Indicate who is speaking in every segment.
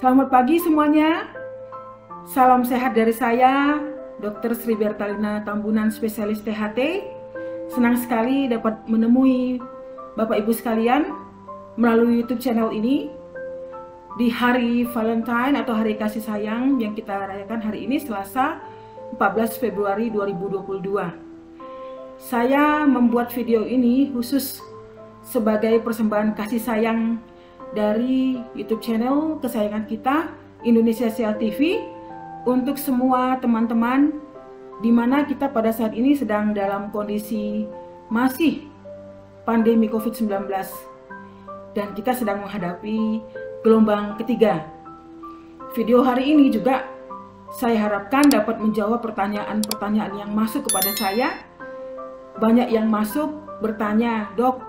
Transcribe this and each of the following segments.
Speaker 1: Selamat pagi semuanya. Salam sehat dari saya, Dr. Sri Bertalina Tambunan, spesialis THT. Senang sekali dapat menemui Bapak Ibu sekalian melalui YouTube channel ini di hari Valentine atau hari kasih sayang yang kita rayakan hari ini, Selasa 14 Februari 2022. Saya membuat video ini khusus sebagai persembahan kasih sayang dari YouTube channel kesayangan kita, Indonesia Sehat TV, untuk semua teman-teman di mana kita pada saat ini sedang dalam kondisi masih pandemi COVID-19 dan kita sedang menghadapi gelombang ketiga. Video hari ini juga saya harapkan dapat menjawab pertanyaan-pertanyaan yang masuk kepada saya. Banyak yang masuk bertanya, "Dok,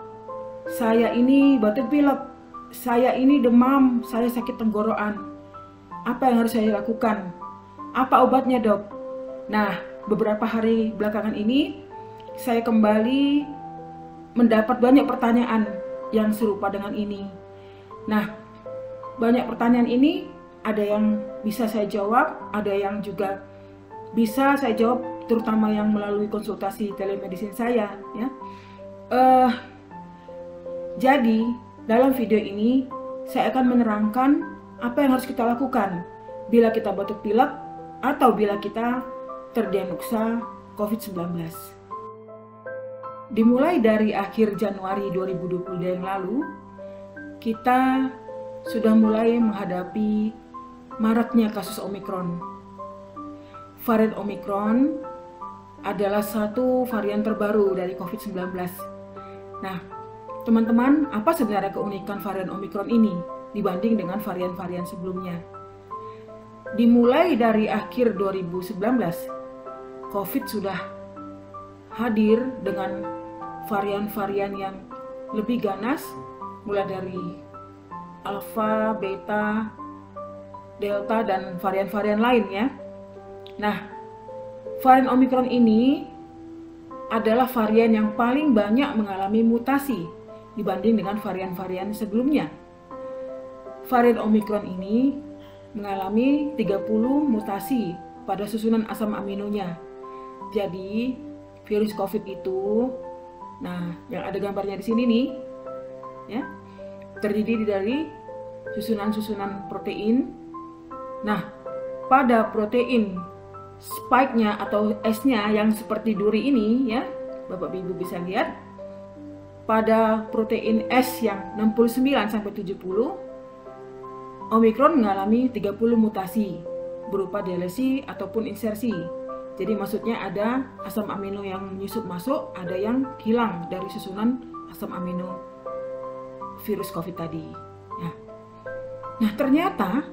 Speaker 1: saya ini batuk pilek, saya ini demam, saya sakit tenggorokan. Apa yang harus saya lakukan? Apa obatnya, Dok?" Nah, beberapa hari belakangan ini saya kembali mendapat banyak pertanyaan yang serupa dengan ini. Nah, banyak pertanyaan ini ada yang bisa saya jawab, ada yang juga bisa saya jawab, terutama yang melalui konsultasi telemedicine saya, ya. Jadi dalam video ini saya akan menerangkan apa yang harus kita lakukan bila kita batuk pilek atau bila kita terdiagnosa COVID-19. Dimulai dari akhir Januari 2020 yang lalu, kita sudah mulai menghadapi maraknya kasus Omikron. Varian Omikron adalah satu varian terbaru dari COVID-19. Nah, teman-teman, apa sebenarnya keunikan varian Omikron ini dibanding dengan varian-varian sebelumnya? Dimulai dari akhir 2019, COVID sudah hadir dengan varian-varian yang lebih ganas, mulai dari Alpha, Beta, Delta, dan varian-varian lainnya. Nah, varian Omikron ini adalah varian yang paling banyak mengalami mutasi dibanding dengan varian-varian sebelumnya. Varian Omikron ini mengalami 30 mutasi pada susunan asam aminonya. Jadi, virus COVID itu, nah, yang ada gambarnya di sini nih, ya, terdiri dari susunan-susunan protein. Nah, pada protein spike-nya atau S-nya yang seperti duri ini, ya, Bapak Ibu bisa lihat, pada protein S yang 69-70, Omikron mengalami 30 mutasi berupa delesi ataupun insersi. Jadi maksudnya ada asam amino yang menyusup masuk, ada yang hilang dari susunan asam amino virus COVID tadi. Nah, ternyata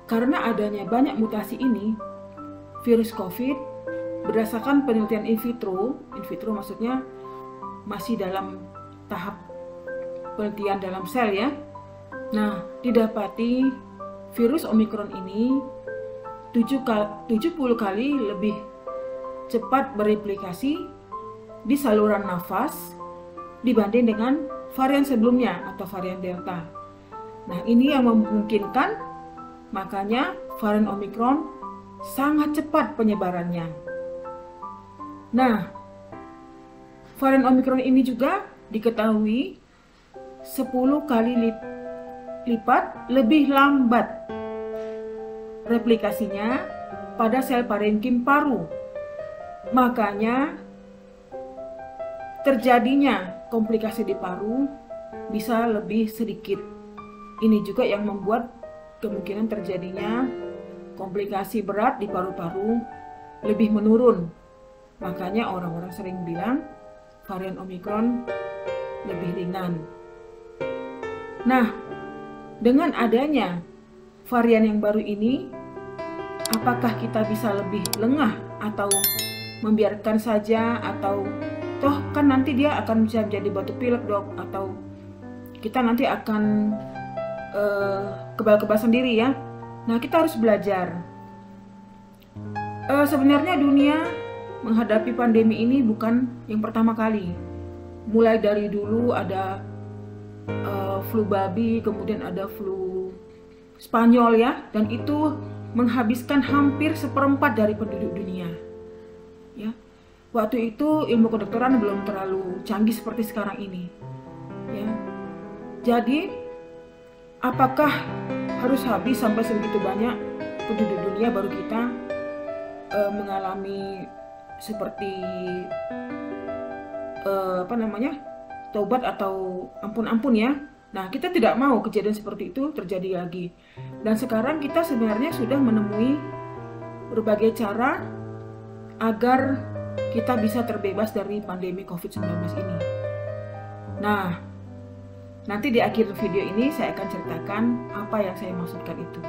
Speaker 1: karena adanya banyak mutasi ini, virus COVID berdasarkan penelitian in vitro maksudnya masih dalam tahap penelitian dalam sel, ya. Nah, didapati virus Omikron ini 70 kali lebih cepat bereplikasi di saluran nafas dibanding dengan varian sebelumnya atau varian Delta. Nah, ini yang memungkinkan makanya varian Omikron sangat cepat penyebarannya. Nah, varian Omikron ini juga diketahui 10 kali lipat lebih lambat replikasinya pada sel parenkim paru. Makanya terjadinya komplikasi di paru bisa lebih sedikit. Ini juga yang membuat kemungkinan terjadinya komplikasi berat di paru-paru lebih menurun. Makanya orang-orang sering bilang varian Omikron lebih ringan. Nah, dengan adanya varian yang baru ini, apakah kita bisa lebih lengah atau membiarkan saja, atau toh kan nanti dia akan bisa menjadi batuk pilek, Dok, atau kita nanti akan kebal-kebal sendiri, ya. Nah, kita harus belajar. Sebenarnya dunia menghadapi pandemi ini bukan yang pertama kali. Mulai dari dulu ada flu babi, kemudian ada flu Spanyol ya, dan itu menghabiskan hampir 1/4 dari penduduk dunia. Ya, waktu itu ilmu kedokteran belum terlalu canggih seperti sekarang ini. Ya, jadi apakah harus habis sampai sebegitu banyak penduduk dunia baru kita mengalami seperti taubat atau ampun-ampun ya. Nah, kita tidak mau kejadian seperti itu terjadi lagi. Dan sekarang kita sebenarnya sudah menemui berbagai cara agar kita bisa terbebas dari pandemi COVID-19 ini. Nah, nanti di akhir video ini saya akan ceritakan apa yang saya maksudkan itu.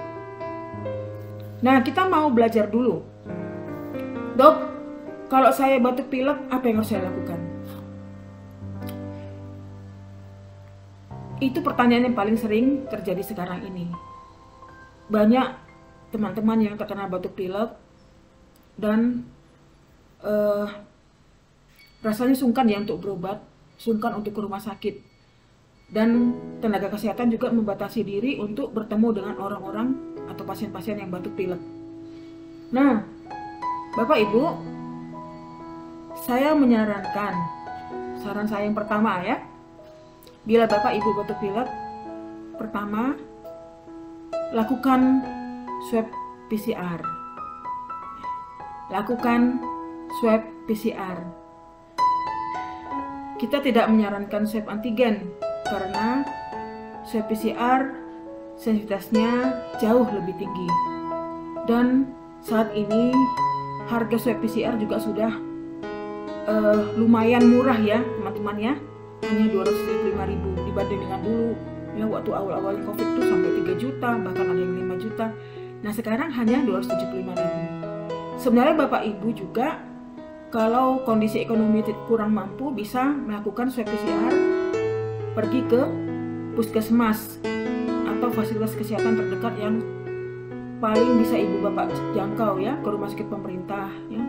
Speaker 1: Nah, kita mau belajar dulu. Dok, kalau saya batuk pilek, apa yang harus saya lakukan? Itu pertanyaan yang paling sering terjadi sekarang ini. Banyak teman-teman yang terkena batuk pilek dan rasanya sungkan ya untuk berobat, sungkan untuk ke rumah sakit. Dan tenaga kesehatan juga membatasi diri untuk bertemu dengan orang-orang atau pasien-pasien yang batuk pilek. Nah, Bapak Ibu, saya menyarankan, saran saya yang pertama ya, bila Bapak Ibu batuk pilek, pertama, lakukan swab PCR. Lakukan swab PCR. Kita tidak menyarankan swab antigen karena swab PCR sensitivitasnya jauh lebih tinggi. Dan saat ini harga swab PCR juga sudah lumayan murah ya teman-teman ya. Hanya 275.000 dibanding dengan dulu ya, waktu awal-awal COVID itu sampai 3 juta, bahkan ada yang 5 juta. Nah, sekarang hanya 275.000. Sebenarnya Bapak Ibu juga kalau kondisi ekonomi kurang mampu bisa melakukan swab PCR, pergi ke puskesmas atau fasilitas kesehatan terdekat yang paling bisa Ibu Bapak jangkau ya, ke rumah sakit pemerintah ya.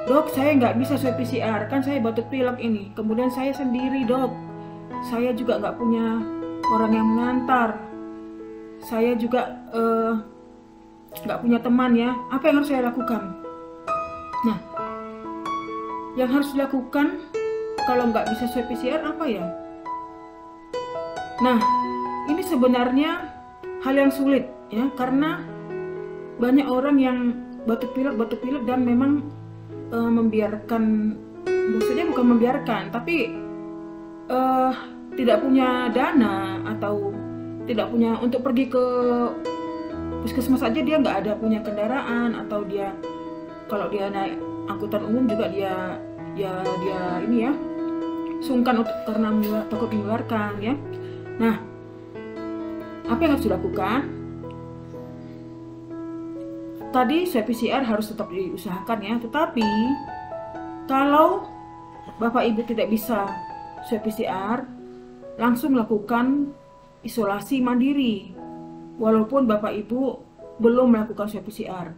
Speaker 1: Dok, saya nggak bisa swab PCR, kan saya batuk pilek ini. Kemudian saya sendiri dok, saya juga nggak punya orang yang mengantar. Saya juga nggak punya teman ya. Apa yang harus saya lakukan? Nah, yang harus dilakukan kalau nggak bisa swab PCR apa ya? Nah, ini sebenarnya hal yang sulit ya, karena banyak orang yang batuk pilek dan memang membiarkan, maksudnya bukan membiarkan, tapi tidak punya dana atau tidak punya untuk pergi ke puskesmas aja, dia nggak ada punya kendaraan, atau dia kalau dia naik angkutan umum juga dia ini ya sungkan untuk karena takut menularkan ya. Nah, apa yang harus dilakukan? Tadi swab PCR harus tetap diusahakan ya, tetapi kalau Bapak Ibu tidak bisa swab PCR, langsung lakukan isolasi mandiri walaupun Bapak Ibu belum melakukan swab PCR.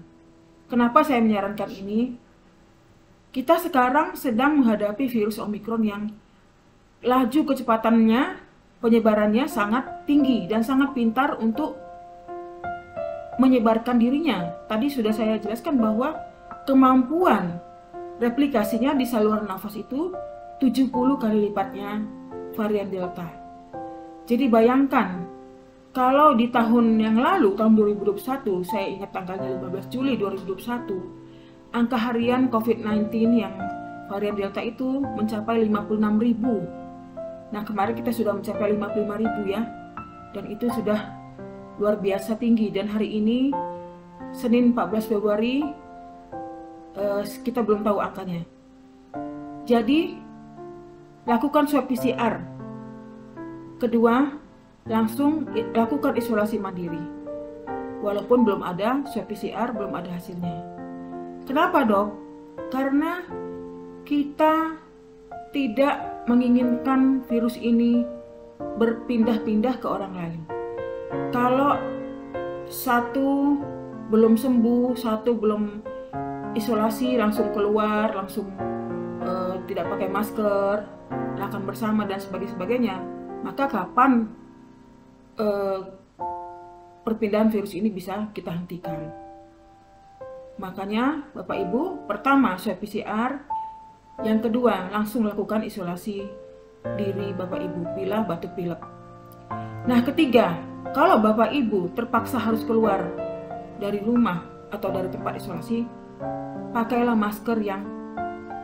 Speaker 1: Kenapa saya menyarankan ini? Kita sekarang sedang menghadapi virus Omikron yang laju kecepatannya, penyebarannya sangat tinggi dan sangat pintar untuk menyebarkan dirinya. Tadi sudah saya jelaskan bahwa kemampuan replikasinya di saluran nafas itu 70 kali lipatnya varian Delta. Jadi bayangkan, kalau di tahun yang lalu, tahun 2021, saya ingat tanggalnya 15 Juli 2021, angka harian COVID-19 yang varian Delta itu mencapai 56.000. Nah, kemarin kita sudah mencapai 55.000 ya. Dan itu sudah luar biasa tinggi, dan hari ini Senin 14 Februari kita belum tahu angkanya. Jadi lakukan swab PCR. Kedua, langsung lakukan isolasi mandiri walaupun belum ada swab PCR, belum ada hasilnya. Kenapa dok? Karena kita tidak menginginkan virus ini berpindah-pindah ke orang lain. Kalau satu belum sembuh, satu belum isolasi, langsung keluar, langsung tidak pakai masker, makan bersama dan sebagainya, maka kapan perpindahan virus ini bisa kita hentikan. Makanya Bapak Ibu, pertama swab PCR, yang kedua langsung lakukan isolasi diri Bapak Ibu bila batuk pilek. Nah, ketiga, kalau Bapak Ibu terpaksa harus keluar dari rumah atau dari tempat isolasi, pakailah masker yang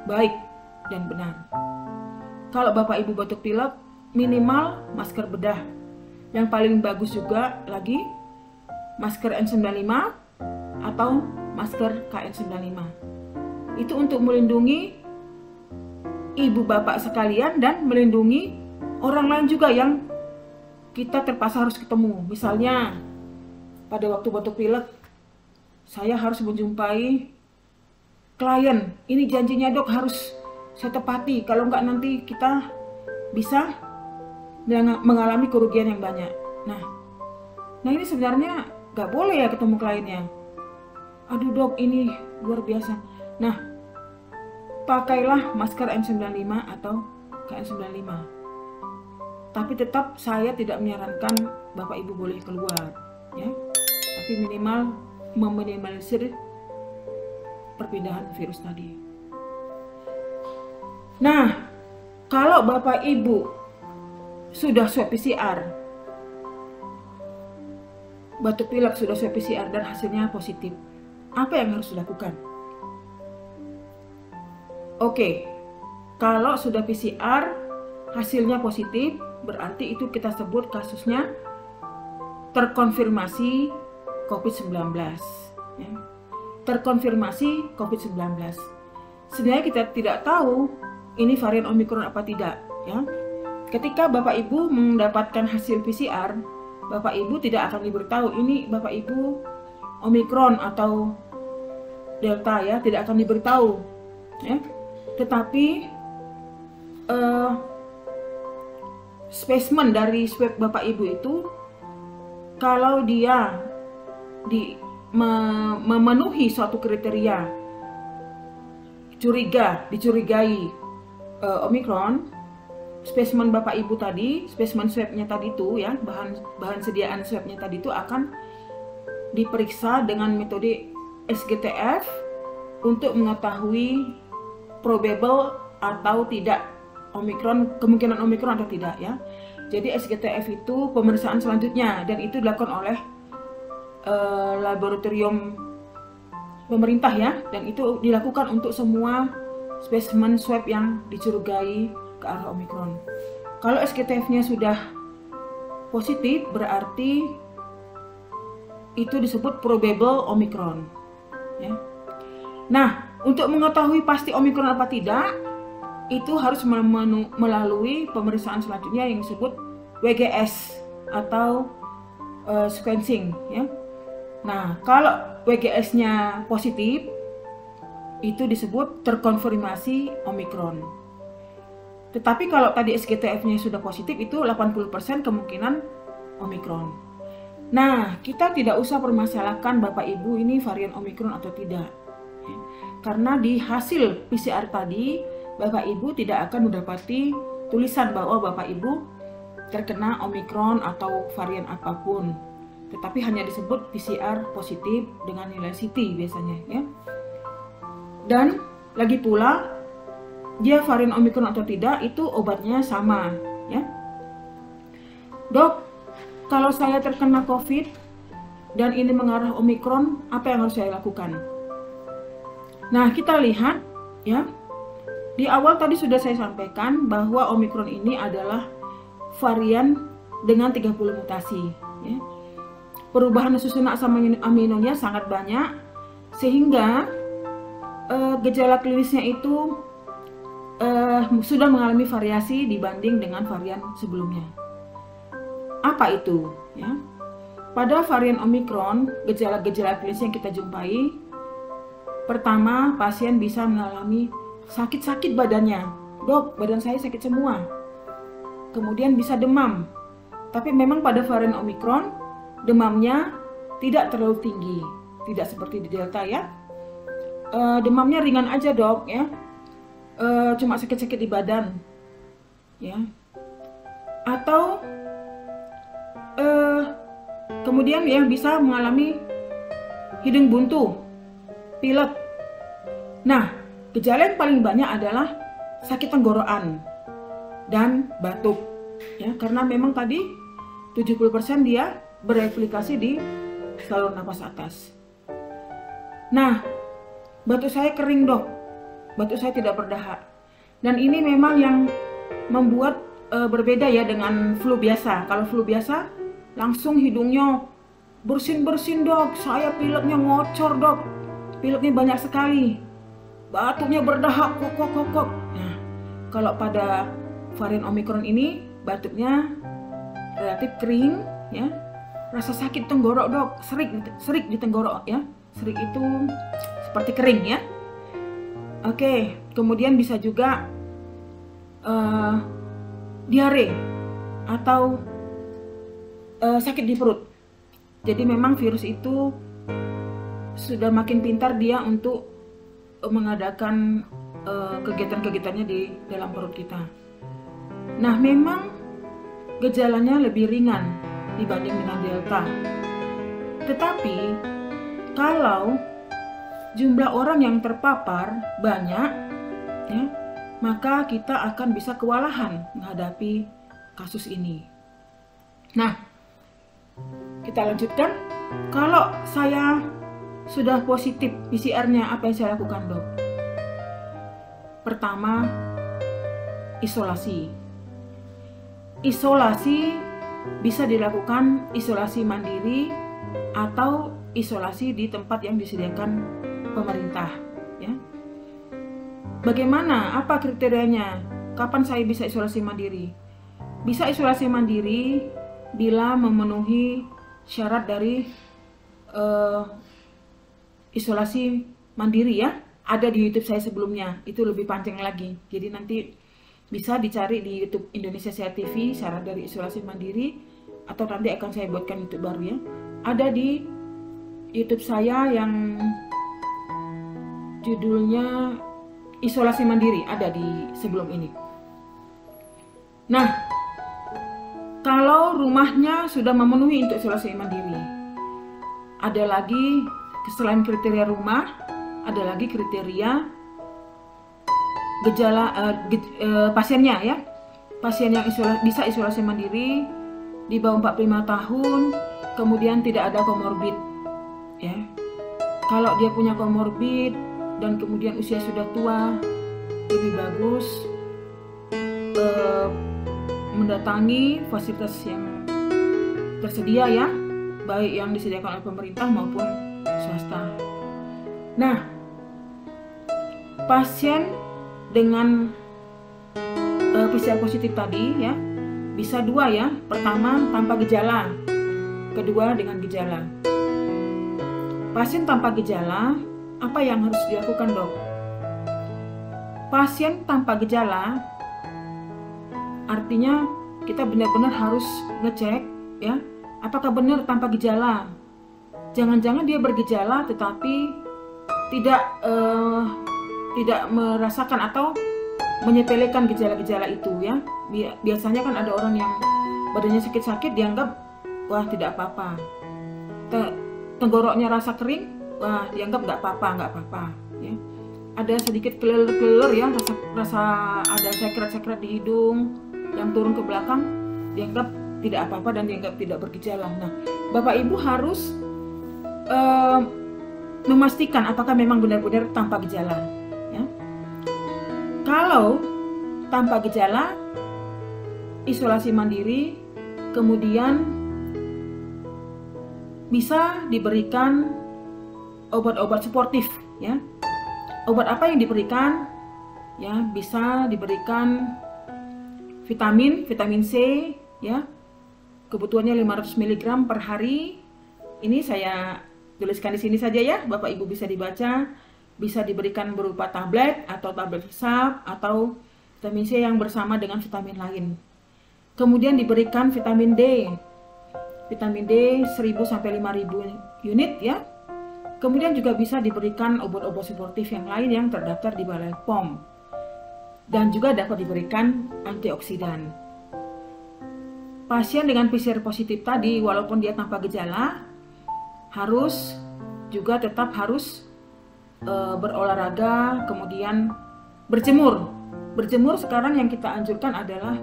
Speaker 1: baik dan benar. Kalau Bapak Ibu batuk pilek, minimal masker bedah. Yang paling bagus juga lagi masker N95 atau masker KN95. Itu untuk melindungi ibu bapak sekalian dan melindungi orang lain juga yang kita terpaksa harus ketemu. Misalnya pada waktu batuk pilek, saya harus menjumpai klien. Ini janjinya dok harus saya tepati. Kalau enggak nanti kita bisa mengalami kerugian yang banyak. Nah ini sebenarnya nggak boleh ya ketemu kliennya. Aduh dok, ini luar biasa. Nah, pakailah masker N95 atau KN95. Tapi tetap saya tidak menyarankan Bapak Ibu boleh keluar, ya. Tapi minimal meminimalisir perpindahan virus tadi. Nah, kalau Bapak Ibu sudah swab PCR, batuk pilek sudah swab PCR dan hasilnya positif, apa yang harus dilakukan? Oke, kalau sudah PCR hasilnya positif, berarti itu kita sebut kasusnya terkonfirmasi COVID-19, ya. Terkonfirmasi COVID-19. Sebenarnya kita tidak tahu ini varian Omikron apa tidak, ya. Ketika Bapak Ibu mendapatkan hasil PCR, Bapak Ibu tidak akan diberitahu ini Bapak Ibu Omikron atau Delta, ya, tidak akan diberitahu, ya. Tetapi spesimen dari swab Bapak Ibu itu, kalau dia memenuhi suatu kriteria dicurigai Omikron, spesimen Bapak Ibu tadi, spesimen swabnya tadi itu, ya, bahan sediaan swabnya tadi itu akan diperiksa dengan metode SGTF untuk mengetahui probable atau tidak Omikron, kemungkinan Omikron atau tidak, ya. Jadi SGTF itu pemeriksaan selanjutnya dan itu dilakukan oleh laboratorium pemerintah, ya, dan itu dilakukan untuk semua spesimen swab yang dicurigai ke arah Omikron. Kalau SGTF-nya sudah positif, berarti itu disebut probable Omikron, ya. Nah, untuk mengetahui pasti Omikron apa tidak, itu harus melalui pemeriksaan selanjutnya yang disebut WGS atau sequencing, ya. Nah, kalau WGS-nya positif, itu disebut terkonfirmasi Omikron. Tetapi kalau tadi SGTF-nya sudah positif, itu 80% kemungkinan Omikron. Nah, kita tidak usah permasalahkan Bapak Ibu ini varian Omikron atau tidak. Karena di hasil PCR tadi, Bapak Ibu tidak akan mendapati tulisan bahwa Bapak Ibu terkena Omikron atau varian apapun. Tetapi hanya disebut PCR positif dengan nilai CT biasanya, ya. Dan lagi pula, dia varian Omikron atau tidak, itu obatnya sama, ya. Dok, kalau saya terkena COVID dan ini mengarah Omikron, apa yang harus saya lakukan? Nah, kita lihat, ya. Di awal tadi sudah saya sampaikan bahwa Omikron ini adalah varian dengan 30 mutasi, ya. Perubahan susunan asam aminonya sangat banyak, sehingga gejala klinisnya itu sudah mengalami variasi dibanding dengan varian sebelumnya. Apa itu? Ya, pada varian Omikron, gejala-gejala klinis yang kita jumpai, pertama, pasien bisa mengalami sakit-sakit badannya. Dok, badan saya sakit semua. Kemudian bisa demam. Tapi memang pada varian Omikron, demamnya tidak terlalu tinggi, tidak seperti di Delta, ya. Demamnya ringan aja dok, ya. Cuma sakit-sakit di badan, ya. Atau Kemudian yang bisa mengalami hidung buntu, pilek. Nah, gejala yang paling banyak adalah sakit tenggorokan dan batuk. Ya, karena memang tadi 70% dia bereplikasi di saluran napas atas. Nah, batuk saya kering dok, batuk saya tidak berdahak. Dan ini memang yang membuat berbeda ya dengan flu biasa. Kalau flu biasa langsung hidungnya bersin-bersin dok, saya pileknya ngocor dok, pileknya banyak sekali, batuknya berdahak kok. Nah, kalau pada varian Omicron ini batuknya relatif kering ya, rasa sakit tenggorok dok, serik di tenggorok ya, serik itu seperti kering ya. Oke, kemudian bisa juga diare atau sakit di perut. Jadi memang virus itu sudah makin pintar dia untuk mengadakan kegiatan-kegiatannya di dalam perut kita. Nah, memang gejalanya lebih ringan dibanding dengan Delta. Tetapi kalau jumlah orang yang terpapar banyak, ya, maka kita akan bisa kewalahan menghadapi kasus ini. Nah, kita lanjutkan. Kalau saya sudah positif PCR-nya, apa yang saya lakukan dok? Pertama, isolasi. Isolasi bisa dilakukan isolasi mandiri atau isolasi di tempat yang disediakan pemerintah. Ya. Bagaimana? Apa kriterianya? Kapan saya bisa isolasi mandiri? Bisa isolasi mandiri bila memenuhi syarat dari isolasi mandiri ya. Ada di YouTube saya sebelumnya, itu lebih panjang lagi. Jadi nanti bisa dicari di YouTube Indonesia Sehat TV syarat dari isolasi mandiri, atau nanti akan saya buatkan YouTube baru ya. Ada di YouTube saya yang judulnya isolasi mandiri, ada di sebelum ini. Nah, kalau rumahnya sudah memenuhi untuk isolasi mandiri, ada lagi selain kriteria rumah, ada lagi kriteria gejala pasiennya ya. Pasien yang bisa isolasi mandiri di bawah 45 tahun, kemudian tidak ada komorbid ya. Kalau dia punya komorbid dan kemudian usia sudah tua, lebih bagus mendatangi fasilitas yang tersedia ya, baik yang disediakan oleh pemerintah maupun swasta. Nah, pasien dengan PCR positif tadi ya, bisa dua ya. Pertama tanpa gejala, kedua dengan gejala. Pasien tanpa gejala, apa yang harus dilakukan dok? Pasien tanpa gejala artinya kita benar-benar harus ngecek ya, apakah benar tanpa gejala. Jangan-jangan dia bergejala tetapi tidak merasakan atau menyepelekan gejala-gejala itu ya. Biasanya kan ada orang yang badannya sakit-sakit dianggap wah tidak apa-apa. Tenggoroknya rasa kering, wah dianggap nggak apa-apa ya. Ada sedikit keler-keler ya, rasa ada sekret-sekret di hidung yang turun ke belakang, dianggap tidak apa-apa dan dianggap tidak bergejala. Nah, Bapak Ibu harus memastikan apakah memang benar-benar tanpa gejala ya. Kalau tanpa gejala, isolasi mandiri, kemudian bisa diberikan obat-obat suportif ya. Obat apa yang diberikan? Ya, bisa diberikan vitamin C ya. Kebutuhannya 500 mg per hari. Ini saya tuliskan di sini saja ya, Bapak Ibu bisa dibaca. Bisa diberikan berupa tablet atau tablet hisap atau vitamin C yang bersama dengan vitamin lain. Kemudian diberikan vitamin D. Vitamin D 1000 sampai 5000 unit ya. Kemudian juga bisa diberikan obat-obat suportif yang lain yang terdaftar di Balai POM. Dan juga dapat diberikan antioksidan. pasien dengan PCR positif tadi, walaupun dia tanpa gejala, harus juga tetap harus berolahraga, kemudian berjemur. Berjemur sekarang yang kita anjurkan adalah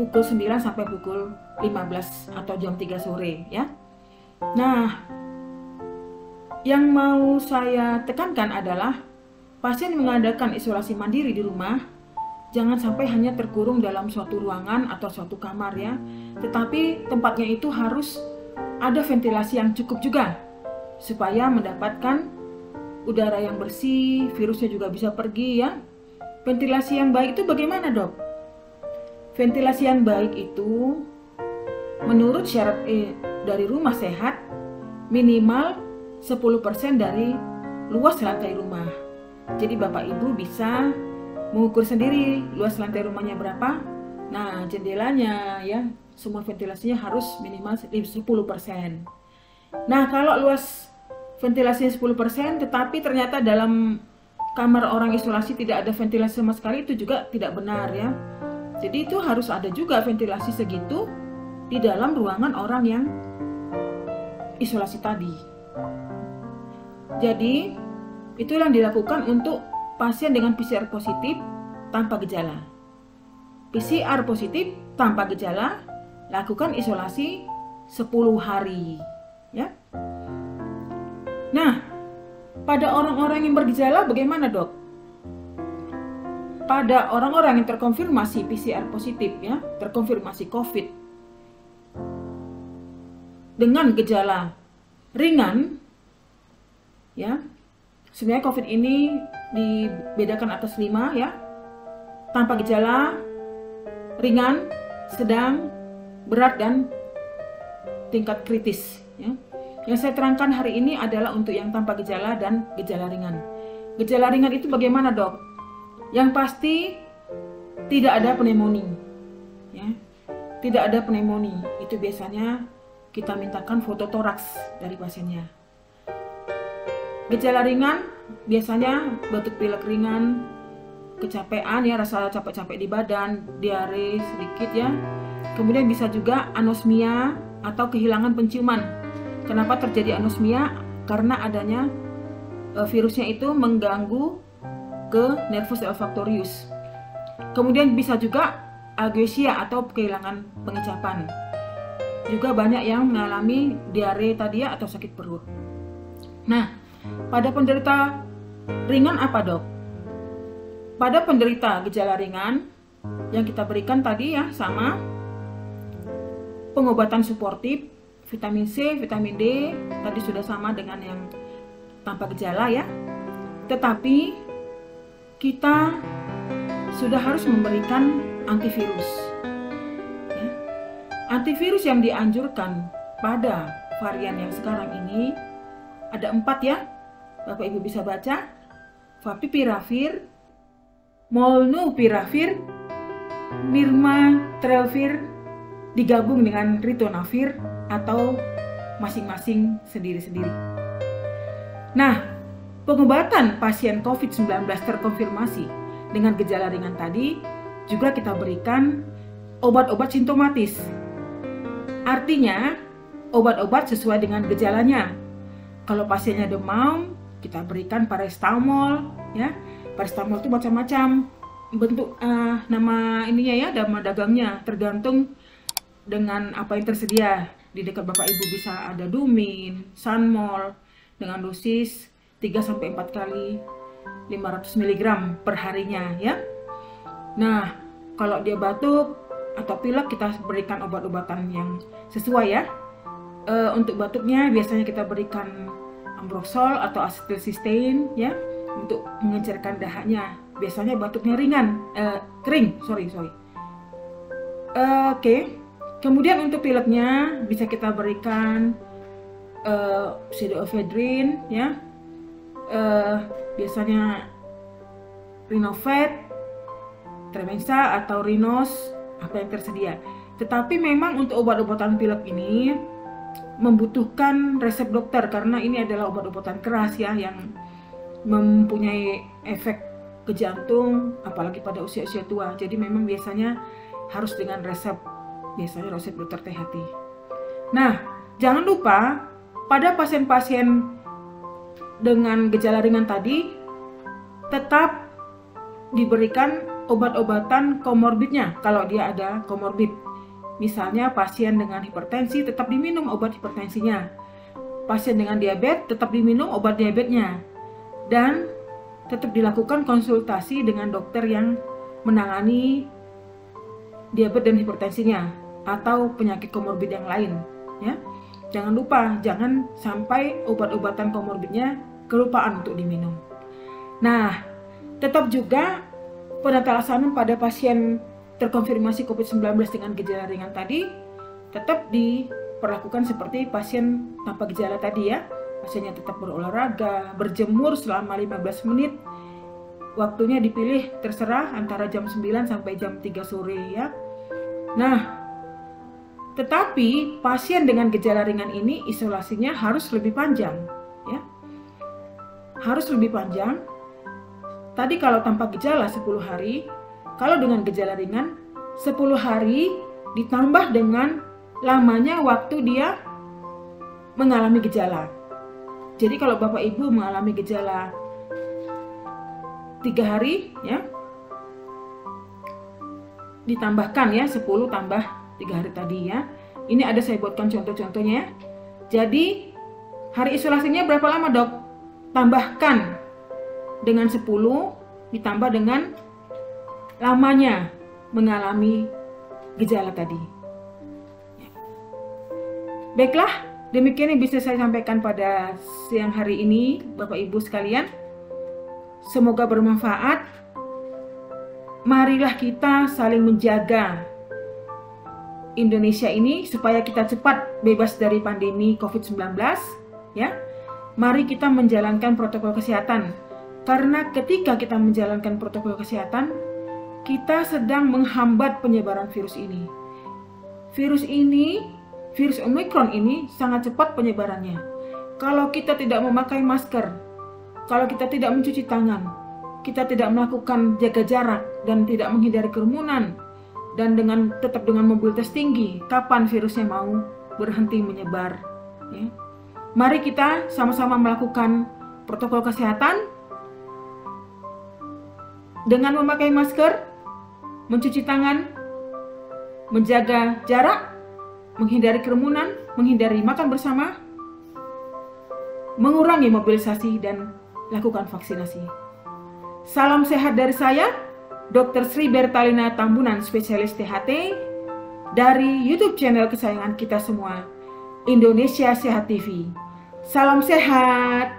Speaker 1: pukul 9 sampai pukul 15 atau jam 3 sore ya. Nah, yang mau saya tekankan adalah pasien mengadakan isolasi mandiri di rumah jangan sampai hanya terkurung dalam suatu ruangan atau suatu kamar ya, tetapi tempatnya itu harus ada ventilasi yang cukup juga supaya mendapatkan udara yang bersih, virusnya juga bisa pergi ya. Ventilasi yang baik itu bagaimana, Dok? Ventilasi yang baik itu menurut syarat dari rumah sehat minimal 10% dari luas lantai rumah. Jadi Bapak Ibu bisa mengukur sendiri luas lantai rumahnya berapa. Nah, jendelanya ya, semua ventilasinya harus minimal 10%. Nah, kalau luas ventilasinya 10%, tetapi ternyata dalam kamar orang isolasi tidak ada ventilasi sama sekali, itu juga tidak benar ya. Jadi itu harus ada juga ventilasi segitu di dalam ruangan orang yang isolasi tadi. Jadi itu yang dilakukan untuk pasien dengan PCR positif tanpa gejala. PCR positif tanpa gejala, lakukan isolasi 10 hari ya. Nah, pada orang-orang yang bergejala bagaimana, Dok? Pada orang-orang yang terkonfirmasi PCR positif ya, terkonfirmasi COVID dengan gejala ringan ya. Sebenarnya COVID ini dibedakan atas 5 ya. Tanpa gejala, ringan, sedang, berat, dan tingkat kritis ya. Yang saya terangkan hari ini adalah untuk yang tanpa gejala dan gejala ringan. Gejala ringan itu bagaimana, Dok? Yang pasti tidak ada pneumonia ya. Tidak ada pneumonia. Itu biasanya kita mintakan foto toraks dari pasiennya. Gejala ringan biasanya batuk pilek ringan, kecapean ya, rasa capek-capek di badan, diare sedikit ya. Kemudian bisa juga anosmia atau kehilangan penciuman. Kenapa terjadi anosmia? Karena adanya virusnya itu mengganggu ke nervus olfaktorius. Kemudian bisa juga ageusia atau kehilangan pengecapan. Juga banyak yang mengalami diare tadi ya, atau sakit perut. Nah, pada penderita ringan apa, Dok? Pada penderita gejala ringan yang kita berikan tadi ya sama pengobatan suportif, vitamin C, vitamin D, tadi sudah sama dengan yang tanpa gejala ya. Tetapi kita sudah harus memberikan antivirus. Ya. Antivirus yang dianjurkan pada varian yang sekarang ini ada 4 ya. Bapak Ibu bisa baca. Favipiravir, Molnupiravir, Nirmatrelvir digabung dengan Ritonavir atau masing-masing sendiri-sendiri. Nah, pengobatan pasien COVID-19 terkonfirmasi dengan gejala ringan tadi juga kita berikan obat-obat simptomatis. Artinya, obat-obat sesuai dengan gejalanya. Kalau pasiennya demam, kita berikan paracetamol ya. Paracetamol itu macam-macam bentuk nama ininya ya, nama dagangnya tergantung dengan apa yang tersedia. Di dekat Bapak Ibu bisa ada Dumin, Sanmol dengan dosis 3-4 kali 500 mg per harinya ya. Nah, kalau dia batuk atau pilek kita berikan obat-obatan yang sesuai ya. Untuk batuknya biasanya kita berikan Ambroxol atau Acetylcysteine ya untuk mengencerkan dahaknya. Biasanya batuknya kering. Oke. Kemudian untuk pileknya bisa kita berikan pseudoephedrine ya. Biasanya Rinovet, Tremensa atau Rinos, apa yang tersedia. Tetapi memang untuk obat-obatan pilek ini membutuhkan resep dokter karena ini adalah obat-obatan keras ya yang mempunyai efek ke jantung apalagi pada usia-usia tua. Jadi memang biasanya harus dengan resep biasanya resep dokter THT. Nah, jangan lupa pada pasien-pasien dengan gejala ringan tadi tetap diberikan obat-obatan komorbidnya kalau dia ada komorbid. Misalnya pasien dengan hipertensi tetap diminum obat hipertensinya. Pasien dengan diabetes tetap diminum obat diabetesnya. Dan tetap dilakukan konsultasi dengan dokter yang menangani diabetes dan hipertensinya atau penyakit komorbid yang lain, ya. Jangan lupa, jangan sampai obat-obatan komorbidnya kelupaan untuk diminum. Nah, tetap juga penata laksanaan pada pasien terkonfirmasi COVID-19 dengan gejala ringan tadi tetap diperlakukan seperti pasien tanpa gejala tadi, ya. Pasiennya tetap berolahraga, berjemur selama 15 menit. Waktunya dipilih terserah antara jam 9 sampai jam 3 sore, ya. Nah, tetapi pasien dengan gejala ringan ini isolasinya harus lebih panjang, ya. Harus lebih panjang. Tadi kalau tanpa gejala 10 hari, kalau dengan gejala ringan 10 hari ditambah dengan lamanya waktu dia mengalami gejala. Jadi kalau Bapak Ibu mengalami gejala 3 hari, ya, ditambahkan ya 10 tambah 3 hari tadi, ya. Ini ada saya buatkan contoh-contohnya. Jadi hari isolasinya berapa lama, Dok? Tambahkan dengan 10 ditambah dengan lamanya mengalami gejala tadi. Baiklah, demikian yang bisa saya sampaikan pada siang hari ini, Bapak Ibu sekalian. Semoga bermanfaat. Marilah kita saling menjaga Indonesia ini supaya kita cepat bebas dari pandemi COVID-19, ya. Mari kita menjalankan protokol kesehatan. Karena ketika kita menjalankan protokol kesehatan, kita sedang menghambat penyebaran virus ini. Virus Omicron ini sangat cepat penyebarannya. Kalau kita tidak memakai masker, kalau kita tidak mencuci tangan, kita tidak melakukan jaga jarak dan tidak menghindari kerumunan, dan tetap dengan mobilitas tinggi, kapan virusnya mau berhenti menyebar? Ya. Mari kita sama-sama melakukan protokol kesehatan dengan memakai masker, mencuci tangan, menjaga jarak, menghindari kerumunan, menghindari makan bersama, mengurangi mobilisasi, dan lakukan vaksinasi. Salam sehat dari saya, Dr. Sri Bertalina Tambunan, spesialis THT, dari YouTube channel kesayangan kita semua, Indonesia Sehat TV. Salam sehat!